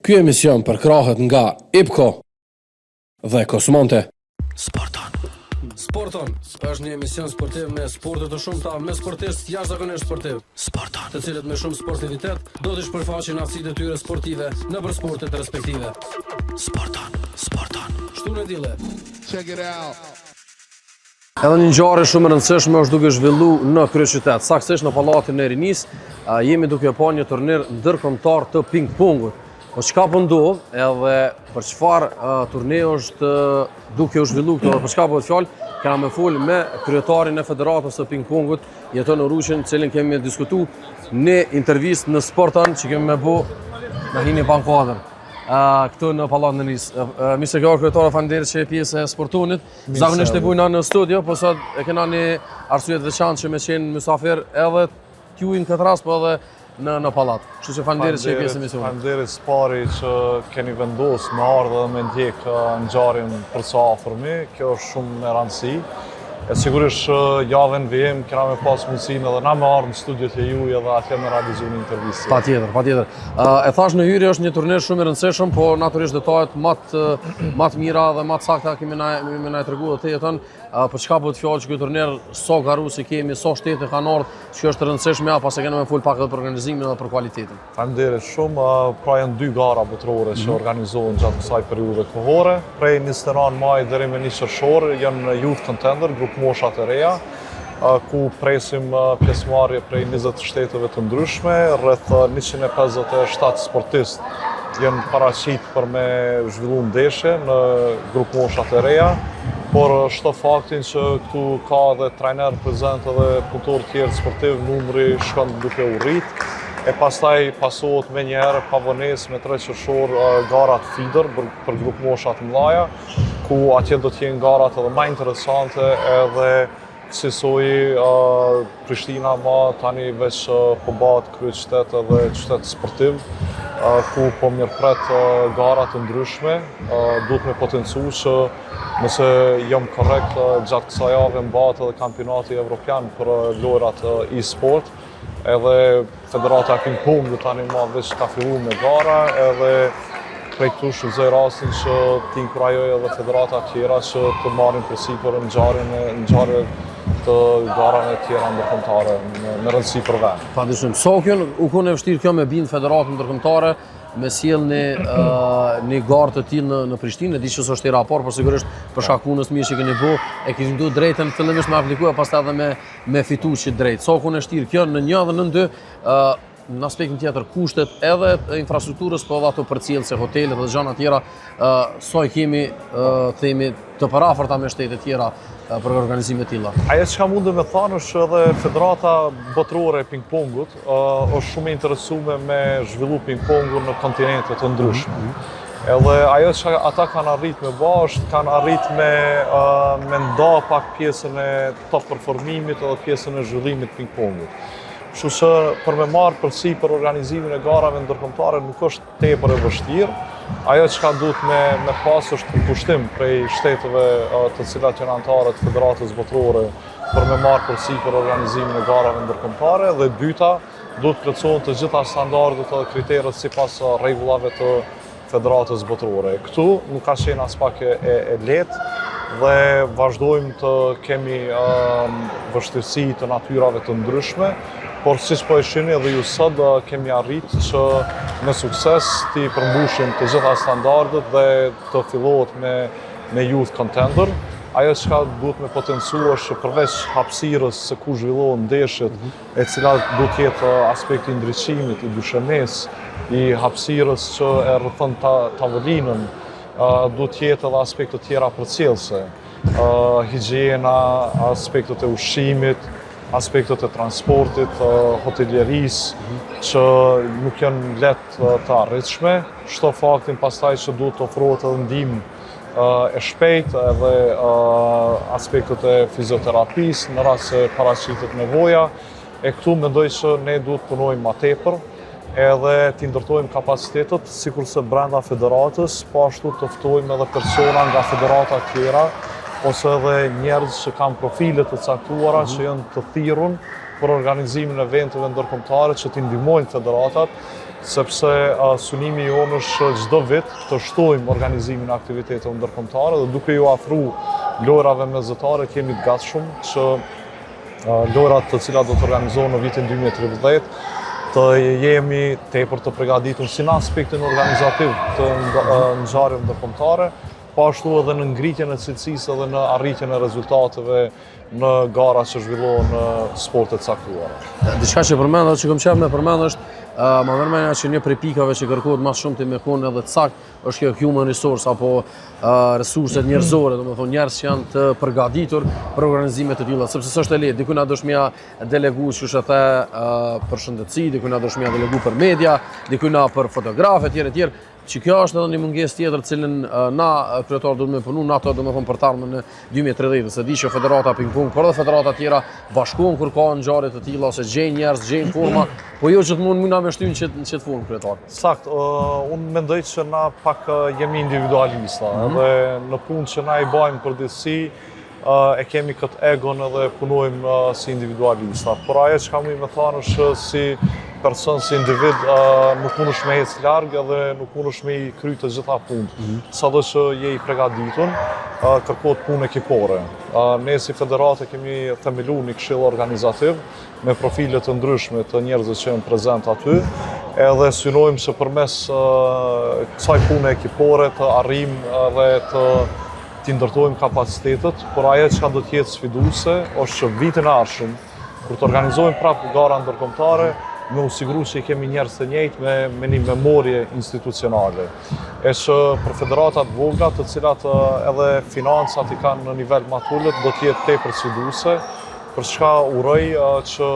Ky emision përkrahet nga IPCO dhe Kosmonte. Sporton është një emision sportiv me sporte të shumta, me sportistë jashtëzakonisht sportiv. Të cilët me shumë sportivitet do të shpërfaqin aftësitë e tyre sportive nëpër sportet respektive. Sporton. Shtunë dille. Check it out. Edhe një ngjarje shumë e rëndësishme është duke zhvilluar në kryeqytet, saktësisht në pallatin e Rinis. Jemi duke pa një turnir ndërkombëtar të ping-pongut. Po çka po ndodh, edhe për çfarë turneu është duke u zhvilluar këto, për çka po fjalë, kam me fol me kryetarin e Federatës së ping-pongut, Jeton Uruçin, cilin kemi diskutuar në intervistë në Sporton që kemi me bë në hini bankuadër. Këtu në pallatin e Rinis. Mi se kjo kryetar, faleminderit që e pjesë e Sportonit. Zakonisht e bujna në studio, po sot e kena një arsye të veçantë që me qenë mysafir edhe t'ju në këtë rast, po edhe në pallat. Kështu që faleminderit që e pjesë emisionit. Faleminderit spari që keni vendosur me ardhë dhe me ndjek ngjarjen për sa afërmi. Kjo është shumë e rëndësishme. E sigurisht javën VM kena me pas mundësinë edhe na me ardhë në studiot e juaj edhe atje me realizuar një intervistë. Patjetër. E thash në hyrje është një turnir shumë i rëndësishëm, po natyrisht detajet më të mira dhe më të sakta kemi na treguar te Jeton. Për çka po të fjalë që ky turnir so garusi kemi, so shtete kanë ardhur, që është e rëndësishme pas e kemi me fol pak edhe për organizimin dhe për cilëtetin. Faleminderit shumë. Pra janë 2 gara botërore që organizohen gjatë kësaj periudhe kohore. Prej 29 maj deri me 1 qershor janë Youth Contender, grup moshat e reja, ku presim pjesëmarrje prej 20 shteteve të ndryshme, rreth 157 sportistë janë paraqit për me zhvillu ndeshje në grup moshat e reja, por shto faktin që këtu ka dhe trajner prezent edhe punëtor tjerë sportiv, numri shkon duke u rrit. E pastaj pasohet me njëherë pavonesë me 3 qershor garat feeder për grup moshat mëdha, ku atje do t'jenë garat edhe më interesante edhe kësaj Prishtina ma tani veç po bëhet kryeqytet edhe qytet sportiv, ku po mirëpret gara të ndryshme. Duhet me potencu që nëse jam korrekt gjatë kësaj jave mbahet edhe kampionati evropian për lojrat e-sport, edhe Federata e ping-pongut tani ma veç ka filluar me gara, edhe prej këtu shfrytëzoj rastin që t'i inkurajoj edhe federata tjera që të marrin përsipër ngjarje të garave tjera ndërkombëtare me rëndësi për vend. Padyshim. Sa u konë vështirë kjo me bind federatën ndërkombëtare me sjell një garë të tillë në Prishtinë, di që është i raport, por sigurisht për shkak punës mirë që keni bë, e keni ndu drejtën fillimisht me aplikuar, pastaj edhe me fitu që drejt. Sa u konë vështirë kjo në 1 dhe në 2, në aspektin tjetër kushtet edhe infrastrukturës, po edhe ato përcjellse, hotelet dhe gjëra tjera, sa i kemi themi të paraforta me shtete tjera për organizime të tilla. Ajo çka mundem me thënë është edhe Federata Botërore e Ping-pongut është shumë e interesuar me zhvillu ping-pongun në kontinente të ndryshme. Edhe ajo që ata kanë arrit me bë është kanë arrit me nda pak pjesën e top performimit edhe pjesën e zhvillimit ping-pongut. Kështu që për me marrë përsipër organizimin e garave ndërkombëtare nuk është tepër e vështirë. Ajo që duhet me pas është përkushtim prej shteteve të cilat janë anëtarë të Federatës Botërore për me marrë përsipër organizimin e garave ndërkombëtare, dhe dyta duhet plotësohen të gjitha standardet dhe kriteret sipas rregullave të Federatës Botërore. Këtu nuk ka qenë as pak e lehtë dhe vazhdojmë të kemi vështirësi të natyrave të ndryshme, por siç po e shihni edhe ju sot kemi arritë që me sukses t'i përmbushim të gjitha standardet dhe të fillohet me Youth Contender. Ajo që duhet me potencu është përveç hapësirës se ku zhvillohen ndeshjet, e cila duhet të jetë aspekti i ndriçimit, i dyshemesë, i hapësirës që e rrethon tavolinën, duhet të jetë edhe aspekte tjera përcjellse, higjiena, aspektet e ushqimit, aspektet e transportit, hotelierisë, që nuk janë lehtë të arritshme. Shto faktin pastaj që duhet të ofrohet edhe ndihmë e shpejtë edhe aspektet e fizioterapisë në rast se paraqitet nevoja. E këtu mendoj që ne duhet punojmë më tepër edhe t'i ndërtojmë kapacitetet sikurse brenda federatës, po ashtu të ftojmë edhe persona nga federata tjera ose edhe njerëz që kanë profile të caktuara që janë të thirrur për organizimin e eventeve ndërkombëtare që t'i ndihmojnë federatat, sepse synimi jonë është çdo vit të shtojmë organizimin e aktiviteteve ndërkombëtare dhe duke ju afruar lojrave mesjetare kemi të gatshëm që lojrat të cilat do të organizohen në vitin 2013 të jemi tepër të përgatitur si në aspektin organizativ të ngjarjeve ndërkombëtare, po ashtu edhe në ngritjen e cilësisë dhe në arritjen e rezultateve në gara që zhvillohen në sportet caktuara. Diçka që përmend, që kam qenë me përmend është më vërmendja që një prej pikave që kërkohet më shumë të me konë edhe të sakt është kjo human resource apo resurset njerëzore, domethënë njerëz që janë të përgatitur për organizime të tilla, sepse s'është e lehtë. Dikush na dëshmia delegu, siç e the, për shëndetësi, dikush na dëshmia delegu për media, dikush na për fotografë etj. Që kjo është edhe një mungesë tjetër cilën na kryetar duhet me punu, na ato domethënë për të ardhmen në 2030, se di që federata ping-pong, por edhe federata tjera bashkohen kur ka ngjarje të tilla ose gjejnë njerëz, gjejnë forma, po jo gjithmonë mund na me shtyn që të formë kryetar. Sakt, unë mendoj që na pak jemi individualista, edhe në punë që na i bëjmë përditësi e kemi këtë egon edhe punojmë si individualista. Por ajo që kam me thënë është si person, si individ, nuk mundesh me ecë larg edhe nuk mundesh me i kry të gjitha punët. Sado që je i përgatitur, kërkohet punë ekipore. Ne si federatë kemi themeluar një këshill organizativ me profile të ndryshme të njerëzve që janë prezent aty, edhe synojmë që përmes kësaj pune ekipore të arrijmë dhe të ndërtojmë kapacitetet, por ajo që do të jetë sfiduese është që vitin e ardhshëm, kur të organizojmë prapë gara ndërkombëtare, me u siguru që i kemi njerëz të njëjtë me një memorie institucionale. E që për federatat vogla, të cilat edhe financat i kanë në nivel më të ulët, do të jetë tepër sfiduese, për çka uroj që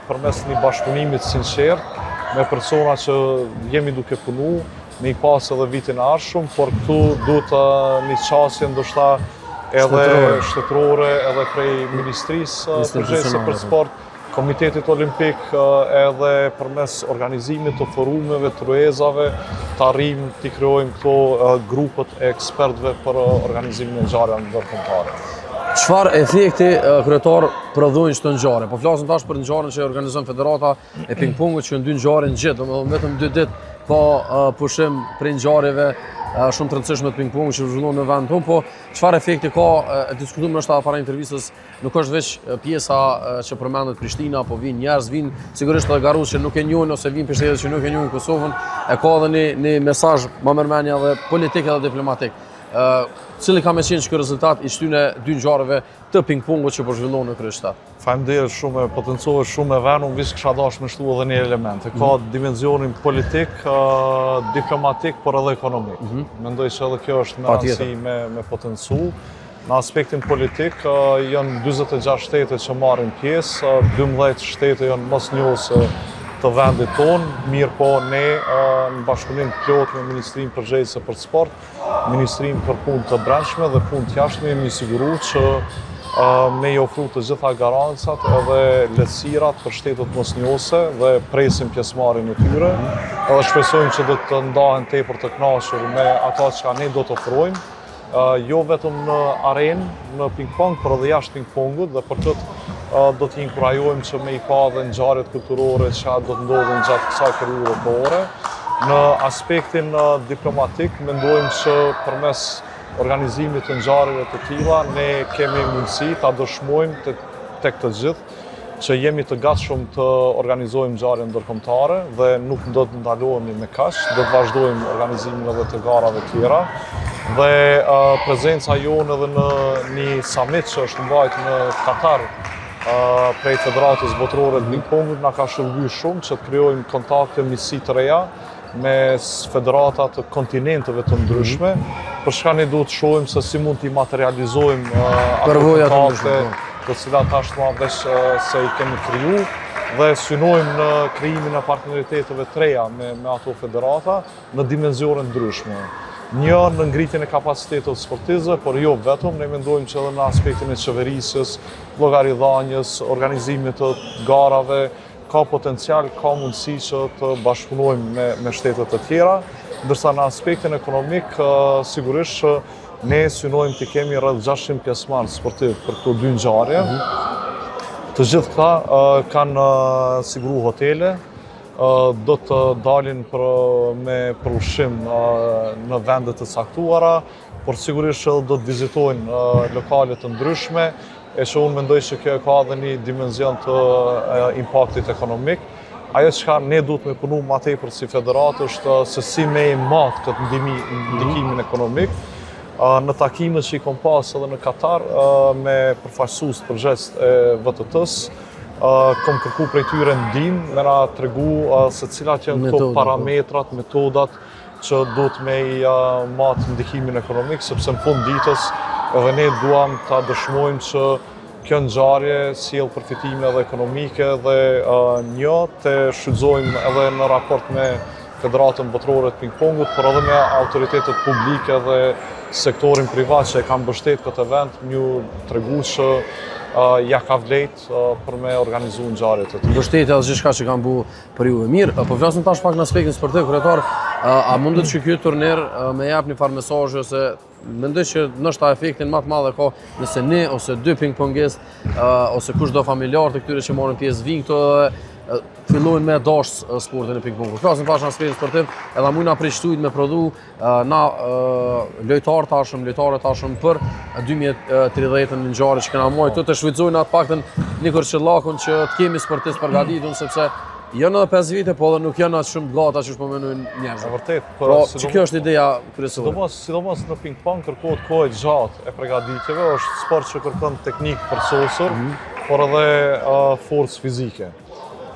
përmes një bashkëpunimi të sinqert me persona që jemi duke punu, me i pas edhe vitin e ardhshëm, por këtu duhet një qasje ndoshta edhe shtetërore, edhe prej Ministrisë përgjegjëse për sport, Komitetit Olimpik, edhe përmes organizimit të forumeve, të ruezave, të arrijmë të krijojmë këto grupet e ekspertëve për organizimin e ngjarjeve ndërkombëtare. Çfarë efekti kryetar prodhojnë çdo ngjarje? Po flasim tash për ngjarjen që organizon Federata e ping-pongut që në 2 ngjarje në gjithë, domethënë vetëm 2 ditë ka pushim për ngjarjeve shumë të rëndësishme të ping-pongut që zhvillohen në vend tonë, po çfarë efekti ka, diskutuam është para intervistës, nuk është veç pjesa që përmendet Prishtina, po vinë njerëz, vinë sigurisht edhe garues që nuk e njohin ose vinë pjesëtarë që nuk e njohin Kosovën, e ka edhe një mesazh më mërmendje edhe politik edhe diplomatik. Cili ka me qenë që rezultat i shtyne 2 ngjarjeve të ping-pongut që po zhvillohen në kryeqytet? Faleminderit shumë, potencohet shumë e vënë, unë vish kisha dashur me shtu edhe një element. Ka dimenzionin politik, diplomatik, por edhe ekonomik. Mendoj që edhe kjo është me rëndësi me potencu. Në aspektin politik, janë 46 shtete që marrin pjesë, 12 shtete janë mosnjohëse të vendit tonë, mirë po ne në bashkëpunim plot me Ministrinë përgjegjëse për sport, Ministrinë për punë të brendshme dhe punë të jashtme, jemi siguru që me i ofru të gjitha garancat edhe lehtësirat për shtetet mosnjohëse dhe presim pjesëmarrjen e tyre. Edhe shpresojmë që do të ndahen tepër të kënaqur me ata që ne do të ofrojmë, jo vetëm në arenë, në ping-pong, por edhe jashtë ping-pongut, dhe për këtë do t'i inkurajojmë që me i pa dhe ngjarjet kulturore që do të ndodhin gjatë kësaj periudhe kohore. Në aspektin diplomatik, mendojmë që përmes organizimit të ngjarjeve të tilla, ne kemi mundësi ta dëshmojmë tek të gjithë që jemi të gatshëm të organizojmë ngjarje ndërkombëtare dhe nuk do të ndalohemi me kaq, do të vazhdojmë organizimin edhe të garave tjera. Dhe prezenca jonë edhe në një summit që është mbajtur në Katar prej Federatës Botërore të Ping-pongut na ka shërbuar shumë që të krijojmë kontakte miqësi të reja me federata të kontinenteve të ndryshme, për çka ne duhet të shohim se si mund t'i materializojmë ato kontakte, të cilat tashmë veç se i kemi kriju, dhe synojmë në krijimin e partneriteteve të reja me ato federata në dimensione ndryshme. Një në ngritjen e kapacitetit sportistëve, por jo vetëm, ne mendojmë që edhe në aspektin e qeverisjes, llogaridhënies, organizimit të garave, ka potencial, ka mundësi që të bashkëpunojmë me shtetet të tjera, ndërsa në aspektin ekonomik, sigurisht që ne synojmë të kemi rreth 600 pjesëmarrë sportiv për këto 2 ngjarje. Të gjithë këta kanë siguru hotele, do të dalin me përushim në vendet të caktuara, por sigurisht edhe do të vizitojnë lokale të ndryshme, e që unë mendoj që kjo ka edhe një dimenzion të impaktit ekonomik. Ajo që ne duhet me punu ma tepër si federatë është se si me i matë këtë ndikimin ekonomik. Në takimet që i kom pas edhe në Katar me përfaqësues të përgjithshëm e VTT-s, kom kërku prej tyre ndihmë, me na tregu se cilat janë këto parametrat, metodat që duhet me i matë ndikimin ekonomik, sepse në fund ditës edhe ne duam ta dëshmojmë që kjo ngjarje sjell përfitime edhe ekonomike dhe një të shfrytëzojmë edhe në raport me Federatën Botërore të Ping-pongut, por edhe me autoritetet publike dhe sektorin privat që e kanë mbështet këtë event, m'ju tregu që ja ka vlejt për me organizu ngjarje të tilla. Mbështetje edhe gjithçka që kanë bu për ju. Mirë, po flasim tash pak në aspektin sportiv, kryetar, a mundet që ky turnir me jap një farë mesazhe ose mendoj që ndoshta efektin më të madh ka nëse ne ose dy ping-pongistë ose kushdo familjar të këtyre që marrin pjesë vinë këto dhe fillojnë me dashur sportin e ping-pongut. Flasim tash në aspektin sportiv, edhe mujna prishtuit me prodhu na lojtarë tashëm për 2030 në ngjarje që kena marrë të shfrytëzojnë atë paktën një Kërçëllakun që të kemi sportist përgatitur sepse janë edhe 5 vite, po dhe nuk janë atë shumë gata që po menojnë njerëzit. Vërtet, po që kjo është ideja kryesore. Sidomos në ping-pong kërkohet kohë gjatë e përgatitjeve, është sport që kërkon teknikë përsosur, por edhe forcë fizike.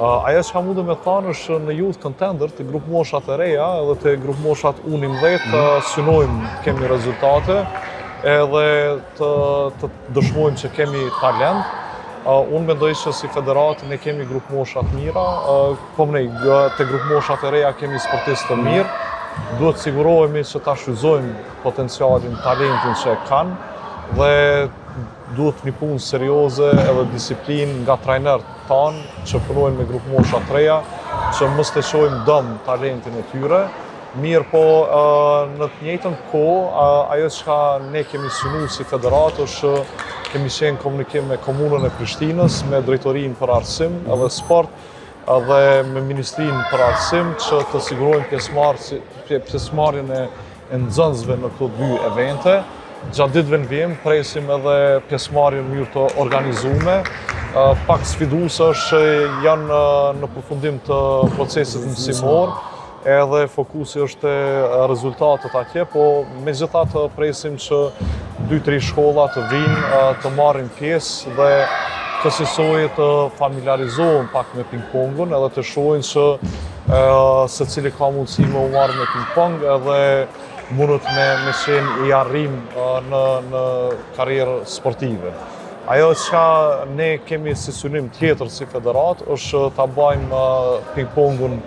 Ajo që mundu me thanë është në Youth Contender të grupë moshat e reja edhe të grupë moshat U19 synojmë kemi rezultate edhe të dëshmojmë që kemi talent. Unë mendoj që si federatë ne kemi grupë moshat mira, po më të grupë moshat e reja kemi sportistë të mirë, duhet sigurohemi që ta shfrytëzojmë potencialin, talentin që e kanë dhe duhet një punë serioze edhe disiplinë nga trajnerët tanë që punojnë me grupë mosha të reja, që mos të shohim dëm talentin e tyre. Mirë po në të njëjtën kohë, ajo që ne kemi synu si federatë është kemi qenë komunikim me komunën e Prishtinës, me drejtorinë për arsim edhe sport, edhe me ministrinë për arsim që të sigurojmë pjesëmarrjen e nxënësve në këto dy evente. Gjatë ditëve në vijim, presim edhe pjesëmarrjen mirë të organizume. Pak sfiduese është që janë në përfundim të procesit mësimor, edhe fokusi është rezultatet atje, po megjithatë presim që 2-3 shkolla të vinë të marrin pjesë dhe kësaj të familiarizohen pak me ping-pongun edhe të shohin që secili ka mundësi me u marrë me ping-pong edhe mundet me qenë i arrim në karrierë sportive. Ajo që ne kemi si synim tjetër si federat është ta bëjmë ping-pongun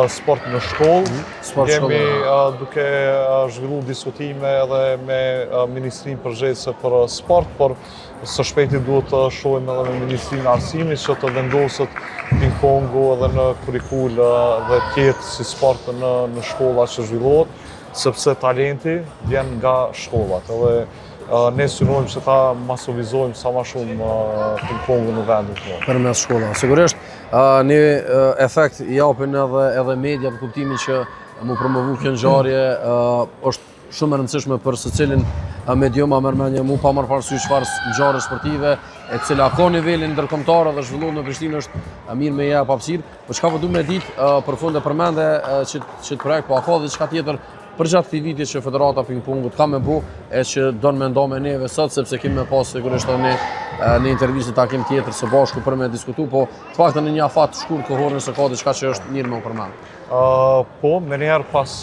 sport në shkollë. Jemi duke zhvillu diskutime edhe me Ministrinë përgjithëse për sport, por së shpejti duhet të shohim edhe me Ministrinë e Arsimit që të vendoset ping-pongu edhe në kurrikul dhe tjetë si sport në shkolla që zhvillohet, sepse talenti vjen nga shkollat. Ne synojmë që ta masovizojmë sa ma shumë ping-pongun në vendin tonë. Përmes shkolla. Sigurisht, një efekt i japin edhe media në kuptimin që mu promovu kjo ngjarje është shumë e rëndësishme për secilin medium, mërmenje mu pa marrë parasysh çfarë ngjarje sportive e cila ka nivelin ndërkombëtar dhe zhvillohet në Prishtinë është mirë me jap hapësirë. Po çka po du me ditë përfund e përmende që të projekt, po a ka diçka tjetër përgjatë këtij viti që Federata Ping-pongut ka me bu e që do në mendo me neve sot, sepse kemi me pas sigurisht në intervistë takim tjetër së bashku për me diskutu, po të paktën në një afat shkurt kohor nëse ka diçka që është mirë me u përmend. Po, me njerë pas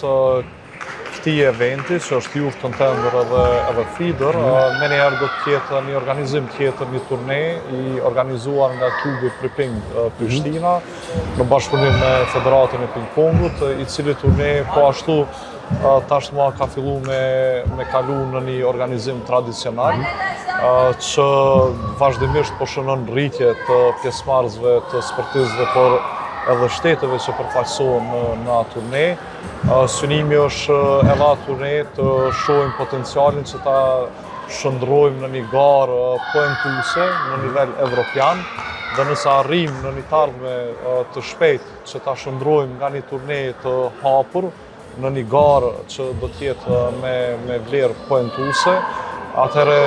këtij eventi, që është Youth Contender edhe Feeder, me njerë do të jetë një organizim tjetër, një turne i organizuar nga klubi Priping Prishtina, në bashkëpunim me Federatën e Ping-pongut, i cili turne po ashtu tashmë ka fillu me kalu në një organizim tradicional që vazhdimisht po shënon rritje të pjesëmarrësve, të sportistëve, por edhe shteteve që përfaqësohen në atë turne. Synimi është edhe atë turne të shohim potencialin që ta shndrojmë në një garë poentuese në nivel evropian dhe nëse arrim në një ardhme të shpejt që ta shndrojmë nga një turne të hapur në një garë që do t'jetë me vlerë poentuese, atëherë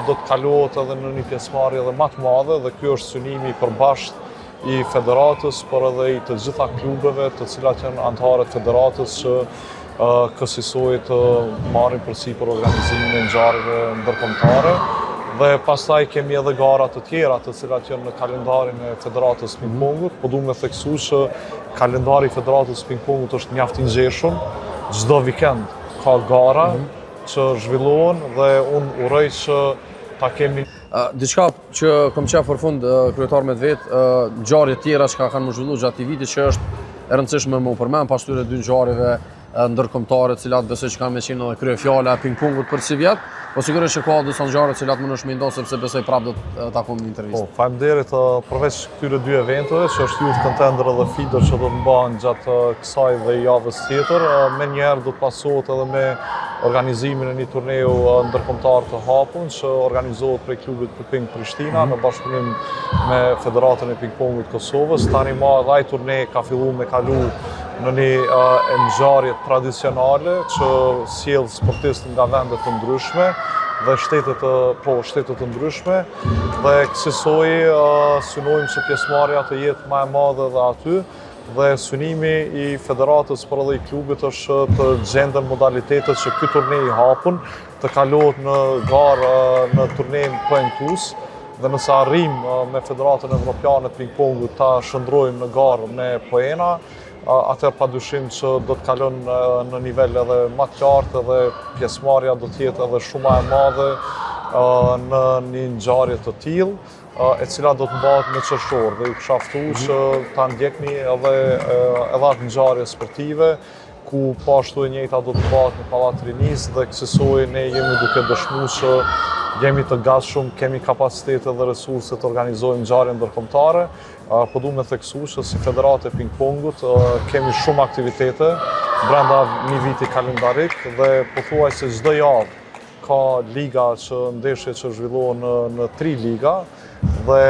do të kalohet edhe në një pjesëmarrje edhe më të madhe dhe ky është synimi i përbashkët i federatës, por edhe i të gjitha klubeve të cilat janë anëtarë të federatës që kësaj të marrin përsipër organizimin e ngjarjeve ndërkombëtare. Dhe pastaj kemi edhe gara të tjera të cilat janë në kalendarin e Federatës Ping-pongut, po duam të theksoj që kalendari i Federatës Ping-pongut është mjaft i ngjeshëm. Çdo vikend ka gara që zhvillohen dhe unë uroj që ta kemi diçka që kam qef për fund kryetar me vetë, ngjarje tjera që kanë më zhvilluar gjatë vitit që është e rëndësishme më u përmend pas tyre dy ngjarjeve ndërkombëtare, të cilat besoj që kanë me qenë edhe kryefjala e ping-pongut për si vjet, po sigurisht që ka disa ngjarje të cilat më nësh mendon sepse besoj prapë do të takojmë në intervistë. Po, faleminderit përveç këtyre dy eventeve, që është Youth Contender dhe Feeder që do të mbahen gjatë kësaj dhe javës tjetër, me njerë do të pasohet edhe me organizimin e një turneu ndërkombëtar të hapun që organizohet prej klubit Ping Prishtina në bashkëpunim me Federatën e Ping-pongut Kosovës. Tani më ai turne ka filluar me kalu në një ngjarje tradicionale që sjell sportistë nga vende të ndryshme dhe shtete të ndryshme dhe kësaj synojmë që pjesëmarrja të jetë më e madhe edhe aty dhe synimi i federatës por edhe i klubit është të gjenden modalitetet që ky turne i hapun të kalohet në garë në turnen poentues dhe nëse arrim me Federatën Evropiane të Ping-pongut ta shndrojmë në garë me poena, atëherë padyshim që do të kalon në nivel edhe më të lartë dhe pjesëmarrja do të jetë edhe shumë më e madhe në një ngjarje të tillë, e cila do të mbahet në qershor dhe ju kisha ftuar që ta ndjekni edhe atë ngjarje sportive ku po ashtu e njëjta do të mbahet në Pallat Rinis dhe kësaj ne jemi duke dëshmuar që jemi të gatshëm, kemi kapacitete dhe resurse të organizojmë ngjarje ndërkombëtare, po duam të theksoj që si Federatë e Ping-pongut kemi shumë aktivitete brenda një viti kalendarik dhe pothuajse çdo javë ka liga ndeshje që zhvillohen në 3 liga dhe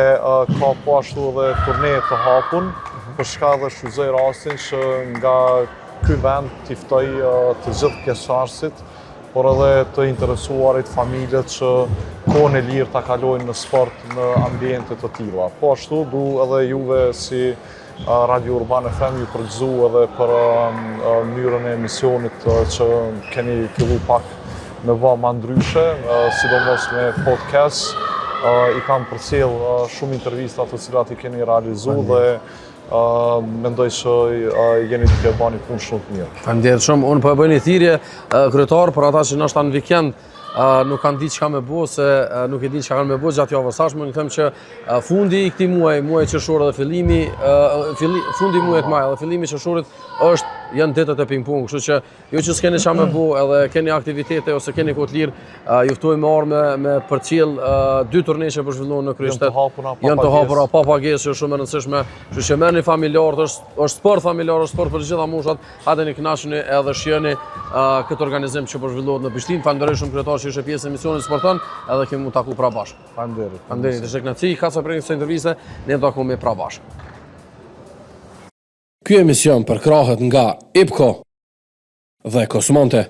ka po ashtu edhe turne të hapun, për shkak dhe shfrytëzoj rastin që nga ky vend t'i ftoj të gjithë pjesëmarrësit, por edhe të interesuarit, familjet që kohën e lirë ta kalojnë në sport në ambiente të tilla. Po ashtu du edhe juve si Radio Urban FM ju përgëzu edhe për mënyrën e emisionit që keni filluar pak me vë më ndryshe, sidomos me podcast. I kam përcjell shumë intervista të cilat i keni realizuar dhe mendoj që jeni duke bërë një punë shumë të mirë. Faleminderit shumë. Unë po e bëj një thirrje kryetar për ata që ndoshta në vikend nuk kanë ditë çka me bëu se nuk e dinë çka kanë me bëu gjatë javës sashme, i them që fundi i këtij muaji qershor dhe fundi i muajit maj dhe fillimi i qershorit janë ditët e ping-pong, kështu që ju që s'keni çka me bëu edhe keni aktivitete ose keni kohë të lirë, ju ftoj me orë me përcjell 2 turneshe për zhvilluar në kryeqytet. Janë të hapura pa pagesë, shumë e rëndësishme, kështu që merrni familjarët, është sport familjar, është sport për të gjitha moshat, hajeni kënaqeni edhe shihni këtë organizim që po zhvillohet në Prishtinë. Falenderoj shumë kryetar që ishe pjesë e emisionit sporton, edhe kemi mund taku pra bashkë. Faleminderit. Faleminderit, është kënaqësi, ka sa për këtë intervistë, ne do takojmë pra bashkë. Ky emision përkrahet nga IPCO dhe Kosmonte.